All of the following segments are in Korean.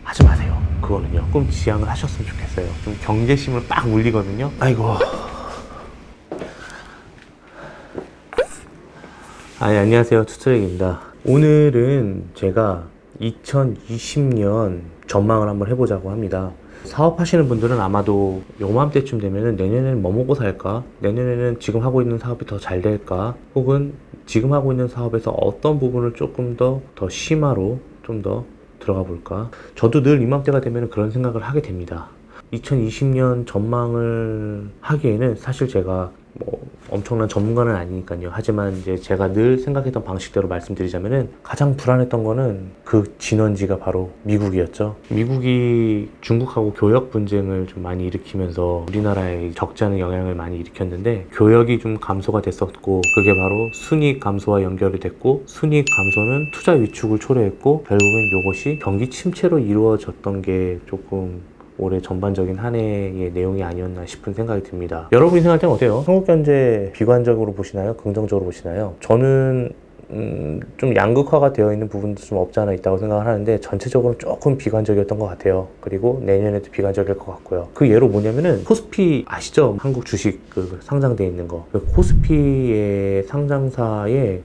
하지 마세요. 그거는요. 꼭 지양을 하셨으면 좋겠어요. 좀 경계심을 빡 울리거든요. 아이고. 안녕하세요. 투트랙입니다. 오늘은 제가 2020년 전망을 한번 해보자고 합니다. 사업하시는 분들은 아마도 요맘때쯤 되면은 내년에는 뭐 먹고 살까? 내년에는 지금 하고 있는 사업이 더 잘 될까? 혹은 지금 하고 있는 사업에서 어떤 부분을 조금 더 심화로 좀 더 들어가 볼까? 저도 늘 이맘때가 되면 그런 생각을 하게 됩니다. 2020년 전망을 하기에는 사실 제가 뭐 엄청난 전문가는 아니니까요. 하지만 이제 제가 늘 생각했던 방식대로 말씀드리자면은 가장 불안했던 거는 그 진원지가 바로 미국이었죠. 미국이 중국하고 교역 분쟁을 좀 많이 일으키면서 우리나라에 적지 않은 영향을 많이 일으켰는데 교역이 좀 감소가 됐었고 그게 바로 순이익 감소와 연결이 됐고 순이익 감소는 투자 위축을 초래했고 결국엔 이것이 경기 침체로 이루어졌던 게 조금 올해 전반적인 한 해의 내용이 아니었나 싶은 생각이 듭니다. 여러분이 생각할 때는 어때요? 한국경제 비관적으로 보시나요? 긍정적으로 보시나요? 저는 좀 양극화가 되어 있는 부분도 좀 없지 않아 있다고 생각을 하는데 전체적으로 조금 비관적이었던 것 같아요. 그리고 내년에도 비관적일 것 같고요. 그 예로 뭐냐면은 코스피 아시죠? 한국 주식 그 상장되어 있는 거. 그 코스피의 상장사의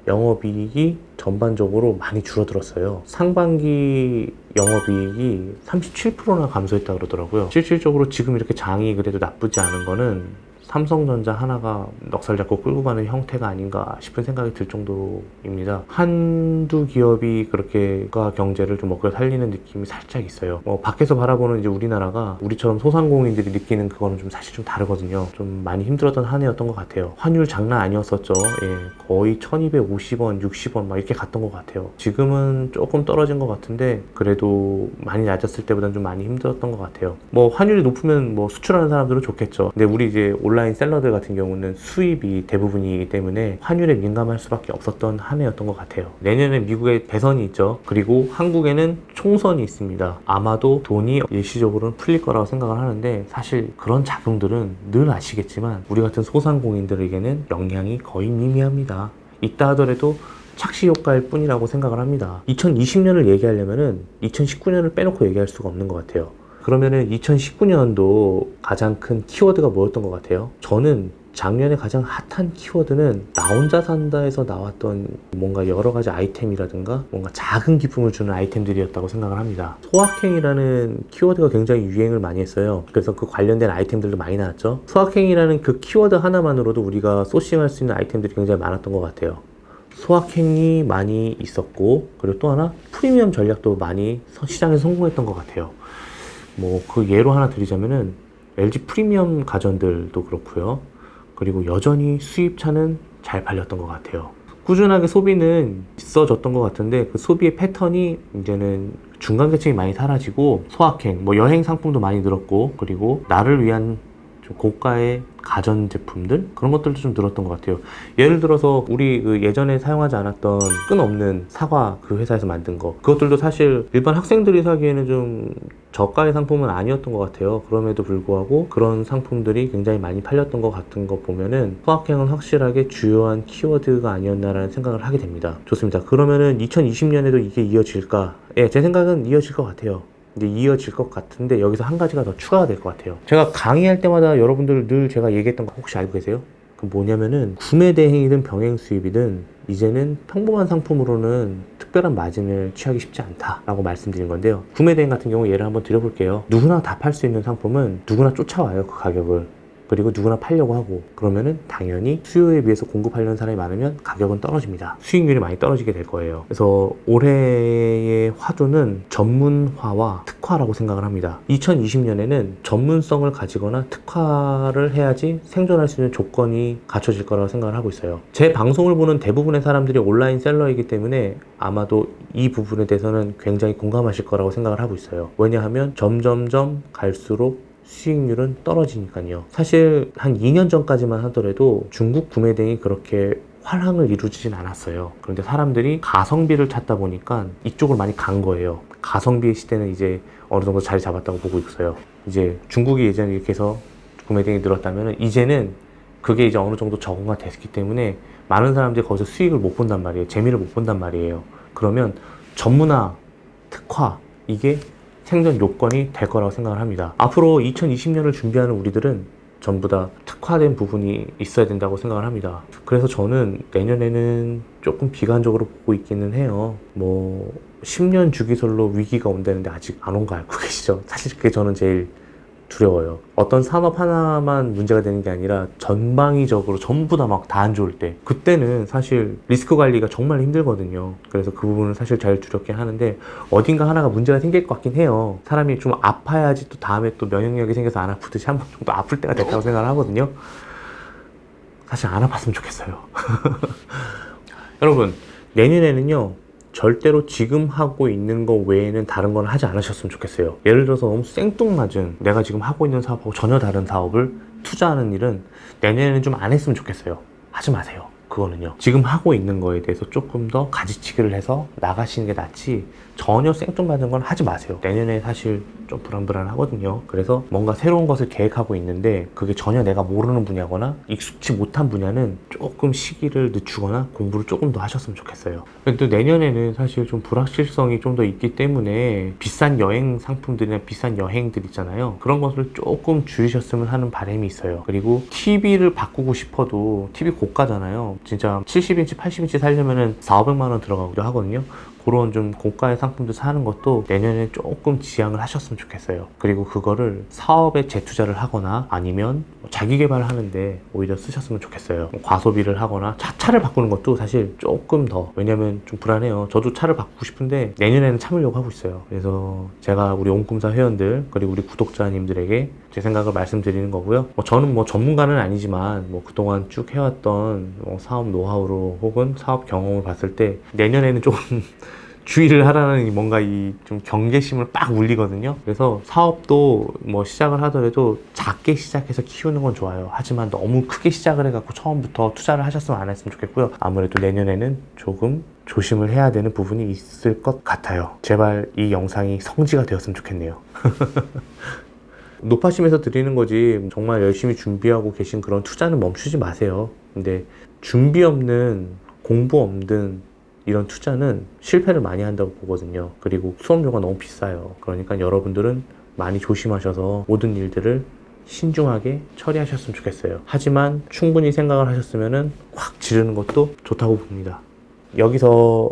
영업이익이 전반적으로 많이 줄어들었어요. 상반기 영업이익이 37%나 감소했다고 그러더라고요. 실질적으로 지금 이렇게 장이 그래도 나쁘지 않은 거는 삼성전자 하나가 넉살 잡고 끌고 가는 형태가 아닌가 싶은 생각이 들 정도입니다. 한두 기업이 그렇게 국가 경제를 좀 먹여 살리는 느낌이 살짝 있어요. 밖에서 바라보는 이제 우리나라가 우리처럼 소상공인들이 느끼는 그거는 좀 사실 좀 다르거든요. 좀 많이 힘들었던 한 해였던 것 같아요. 환율 장난 아니었었죠. 예, 거의 1250원, 60원 막 이렇게 갔던 것 같아요. 지금은 조금 떨어진 것 같은데 그래도 많이 낮았을 때보다는 좀 많이 힘들었던 것 같아요. 환율이 높으면 수출하는 사람들은 좋겠죠. 근데 우리 이제 온라인 셀러들 같은 경우는 수입이 대부분이기 때문에 환율에 민감할 수밖에 없었던 한 해였던 것 같아요. 내년에 미국에 대선이 있죠. 그리고 한국에는 총선이 있습니다. 아마도 돈이 일시적으로는 풀릴 거라고 생각을 하는데 사실 그런 작용들은 늘 아시겠지만 우리 같은 소상공인들에게는 영향이 거의 미미합니다. 있다 하더라도 착시 효과일 뿐이라고 생각을 합니다. 2020년을 얘기하려면은 2019년을 빼놓고 얘기할 수가 없는 것 같아요. 그러면은 2019년도 가장 큰 키워드가 뭐였던 것 같아요? 저는 작년에 가장 핫한 키워드는 나 혼자 산다에서 나왔던 뭔가 여러 가지 아이템이라든가 뭔가 작은 기쁨을 주는 아이템들이었다고 생각을 합니다. 소확행이라는 키워드가 굉장히 유행을 많이 했어요. 그래서 그 관련된 아이템들도 많이 나왔죠. 소확행이라는 그 키워드 하나만으로도 우리가 소싱할 수 있는 아이템들이 굉장히 많았던 것 같아요. 소확행이 많이 있었고 그리고 또 하나 프리미엄 전략도 많이 시장에서 성공했던 것 같아요. 그 예로 하나 드리자면은 LG 프리미엄 가전들도 그렇고요. 그리고 여전히 수입차는 잘 팔렸던 것 같아요. 꾸준하게 소비는 있어졌던 것 같은데 그 소비의 패턴이 이제는 중간 계층이 많이 사라지고 소확행, 여행 상품도 많이 늘었고 그리고 나를 위한 좀 고가의 가전제품들 그런 것들도 좀 늘었던 것 같아요. 예를 들어서 우리 그 예전에 사용하지 않았던 끈 없는 사과 그 회사에서 만든 거 그것들도 사실 일반 학생들이 사기에는 좀 저가의 상품은 아니었던 것 같아요. 그럼에도 불구하고 그런 상품들이 굉장히 많이 팔렸던 것 같은 거 보면은 소확행은 확실하게 주요한 키워드가 아니었나라는 생각을 하게 됩니다. 좋습니다. 그러면은 2020년에도 이게 이어질까? 예, 제 생각은 이어질 것 같아요. 이제 이어질 것 같은데 여기서 한 가지가 더 추가가 될 것 같아요. 제가 강의할 때마다 여러분들 늘 제가 얘기했던 거 혹시 알고 계세요? 그 뭐냐면은 구매 대행이든 병행 수입이든 이제는 평범한 상품으로는 특별한 마진을 취하기 쉽지 않다라고 말씀드린 건데요. 구매 대행 같은 경우 예를 한번 드려볼게요. 누구나 다 팔 수 있는 상품은 누구나 쫓아와요. 그 가격을. 그리고 누구나 팔려고 하고 그러면은 당연히 수요에 비해서 공급하려는 사람이 많으면 가격은 떨어집니다. 수익률이 많이 떨어지게 될 거예요. 그래서 올해의 화두는 전문화와 특화라고 생각을 합니다. 2020년에는 전문성을 가지거나 특화를 해야지 생존할 수 있는 조건이 갖춰질 거라고 생각을 하고 있어요. 제 방송을 보는 대부분의 사람들이 온라인 셀러이기 때문에 아마도 이 부분에 대해서는 굉장히 공감하실 거라고 생각을 하고 있어요. 왜냐하면 점점점 갈수록 수익률은 떨어지니까요. 사실 한 2년 전까지만 하더라도 중국 구매 대행이 그렇게 활황을 이루지진 않았어요. 그런데 사람들이 가성비를 찾다 보니까 이쪽으로 많이 간 거예요. 가성비의 시대는 이제 어느 정도 자리 잡았다고 보고 있어요. 이제 중국이 예전에 이렇게 해서 구매 대행이 늘었다면 이제는 그게 이제 어느 정도 적응가 됐기 때문에 많은 사람들이 거기서 수익을 못 본단 말이에요. 재미를 못 본단 말이에요. 그러면 전문화, 특화 이게 생존 요건이 될 거라고 생각을 합니다. 앞으로 2020년을 준비하는 우리들은 전부 다 특화된 부분이 있어야 된다고 생각을 합니다. 그래서 저는 내년에는 조금 비관적으로 보고 있기는 해요. 뭐 10년 주기설로 위기가 온다는데 아직 안 온 거 알고 계시죠? 사실 그게 저는 제일 두려워요. 어떤 산업 하나만 문제가 되는 게 아니라 전방위적으로 전부 다 막 다 안 좋을 때, 그때는 사실 리스크 관리가 정말 힘들거든요. 그래서 그 부분은 사실 제일 두렵긴 하는데, 어딘가 하나가 문제가 생길 것 같긴 해요. 사람이 좀 아파야지 또 다음에 또 면역력이 생겨서 안 아프듯이 한 번 정도 아플 때가 됐다고 생각을 하거든요. 사실 안 아팠으면 좋겠어요. 여러분, 내년에는요, 절대로 지금 하고 있는 거 외에는 다른 건 하지 않으셨으면 좋겠어요. 예를 들어서 너무 생뚱맞은 내가 지금 하고 있는 사업하고 전혀 다른 사업을 투자하는 일은 내년에는 좀 안 했으면 좋겠어요. 하지 마세요. 그거는요, 지금 하고 있는 거에 대해서 조금 더 가지치기를 해서 나가시는 게 낫지, 전혀 생뚱맞은 건 하지 마세요. 내년에 사실 좀 불안불안하거든요. 그래서 뭔가 새로운 것을 계획하고 있는데 그게 전혀 내가 모르는 분야거나 익숙치 못한 분야는 조금 시기를 늦추거나 공부를 조금 더 하셨으면 좋겠어요. 근데 또 내년에는 사실 좀 불확실성이 좀 더 있기 때문에 비싼 여행 상품들이나 비싼 여행들 있잖아요. 그런 것을 조금 줄이셨으면 하는 바람이 있어요. 그리고 TV를 바꾸고 싶어도 TV 고가잖아요. 진짜 70인치, 80인치 살려면은 400~500만 원 들어가기도 하거든요. 그런 좀 고가의 상품들 사는 것도 내년에 조금 지양을 하셨으면 좋겠어요. 그리고 그거를 사업에 재투자를 하거나 아니면 자기 개발을 하는데 오히려 쓰셨으면 좋겠어요. 과소비를 하거나 차를 바꾸는 것도 사실 조금 더, 왜냐면 좀 불안해요. 저도 차를 바꾸고 싶은데 내년에는 참으려고 하고 있어요. 그래서 제가 우리 온꿈사 회원들 그리고 우리 구독자님들에게 제 생각을 말씀드리는 거고요. 저는 뭐 전문가는 아니지만 뭐 그동안 쭉 해왔던 사업 노하우로 혹은 사업 경험을 봤을 때 내년에는 조금 주의를 하라는 뭔가 이 좀 경계심을 빡 울리거든요. 그래서 사업도 뭐 시작을 하더라도 작게 시작해서 키우는 건 좋아요. 하지만 너무 크게 시작을 해갖고 처음부터 투자를 하셨으면 안 했으면 좋겠고요. 아무래도 내년에는 조금 조심을 해야 되는 부분이 있을 것 같아요. 제발 이 영상이 성지가 되었으면 좋겠네요. 높아심에서 드리는 거지, 정말 열심히 준비하고 계신 그런 투자는 멈추지 마세요. 근데 준비 없는, 공부 없는 이런 투자는 실패를 많이 한다고 보거든요. 그리고 수업료가 너무 비싸요. 그러니까 여러분들은 많이 조심하셔서 모든 일들을 신중하게 처리하셨으면 좋겠어요. 하지만 충분히 생각을 하셨으면 확 지르는 것도 좋다고 봅니다. 여기서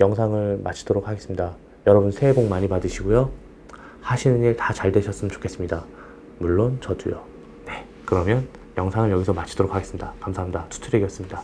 영상을 마치도록 하겠습니다. 여러분 새해 복 많이 받으시고요. 하시는 일 다 잘 되셨으면 좋겠습니다. 물론 저도요. 네, 그러면 영상을 여기서 마치도록 하겠습니다. 감사합니다. 투트랙이었습니다.